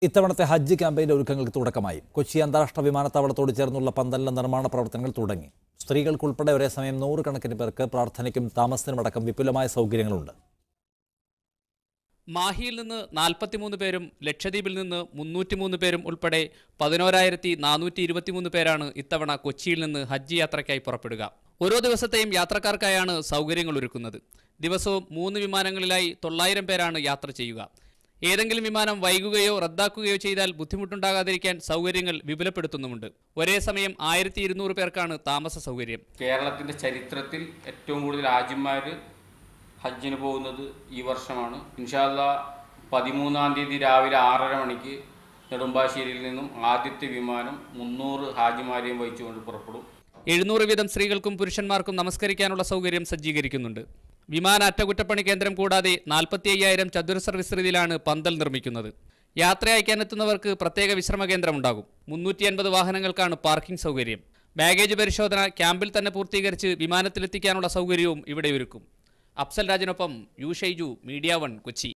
ഇത്തവണത്തെ ഹജ്ജ് ക്യാമ്പയിന്റെ ഒരുക്കങ്ങൾക്ക് തുടക്കമായി. കൊച്ചി അന്താരാഷ്ട്ര വിമാനത്താവളത്തോട് ചേർന്നുള്ള പന്തലിന്റെ നിർമ്മാണ പ്രവർത്തനങ്ങൾ തുടങ്ങി. സ്ത്രീകൾക്കുൾപ്പെടെ ഒരേ സമയം 100 കണക്കിന് പേർക്ക് പ്രാർത്ഥനയ്ക്കും താമസത്തിനുമടക്കം വിപുലമായ സൗകര്യങ്ങളുണ്ട്. മാഹിയിൽ നിന്ന് 43 പേരും ലക്ഷദ്വീപിൽ നിന്ന് 303 പേരും ഉൾപ്പെടെ 11,423 പേരാണ് ഇത്തവണ കൊച്ചിയിൽ നിന്ന് ഹജ്ജ് യാത്രയ്ക്കായി പുറപ്പെടുക. ഓരോ ദിവസത്തെയും യാത്രക്കാർക്കായാണ് സൗകര്യങ്ങൾ ഒരുക്കുന്നത്. ദിവസവും 3 വിമാനങ്ങളിലായി 900 പേരാണ് യാത്ര ചെയ്യുക. ഏതെങ്കിലും വിമാനം വൈകുകയോ റദ്ദാക്കുകയോ ചെയ്താൽ ബുദ്ധിമുട്ടുണ്ടാകാതിരിക്കാൻ സൗകര്യങ്ങൾ വിപുലപ്പെടുത്തുന്നുമുണ്ട്. ഒരേ സമയം 1200 പേർക്കാണ് താമസ സൗകര്യം. കേരളത്തിൻ്റെ ചരിത്രത്തിൽ ഏറ്റവും കൂടുതൽ ഹാജിമാർ ഹജ്ജിന് പോകുന്നത് ഈ വർഷമാണ്. ഇൻഷാ അല്ലാഹ് 13-ാം തീയതി രാവിലെ 6:30 മണിക്ക് നെടുമ്പാശ്ശേരിയിൽ നിന്നും ആദ്യത്തെ വിമാനം 300 ഹാജിമാരെയും വഹിച്ചുകൊണ്ട് പുറപ്പെടും. 700 വീതം സ്ത്രീകൾക്കും പുരുഷന്മാർക്കും നമസ്കരിക്കാനുള്ള സൗകര്യം സജ്ജീകരിക്കുന്നുണ്ട്. വിമാന അറ്റകുറ്റപ്പണി കേന്ദ്രം കൂടാതെ 45,000 ചതുരശ്ര വിസ്തൃതിയിലാണ് പന്തൽ നിർമ്മിക്കുന്നത്. യാത്ര അയക്കാനെത്തുന്നവർക്ക് പ്രത്യേക വിശ്രമ കേന്ദ്രമുണ്ടാകും. 350 വാഹനങ്ങൾക്കാണ് പാർക്കിംഗ് സൗകര്യം. ബാഗേജ് പരിശോധന ക്യാമ്പിൽ തന്നെ പൂർത്തീകരിച്ച് വിമാനത്തിലെത്തിക്കാനുള്ള സൗകര്യവും ഇവിടെ ഒരുക്കും. അഫ്സൽ രാജിനൊപ്പം യു ഷൈജു, മീഡിയ 1, കൊച്ചി.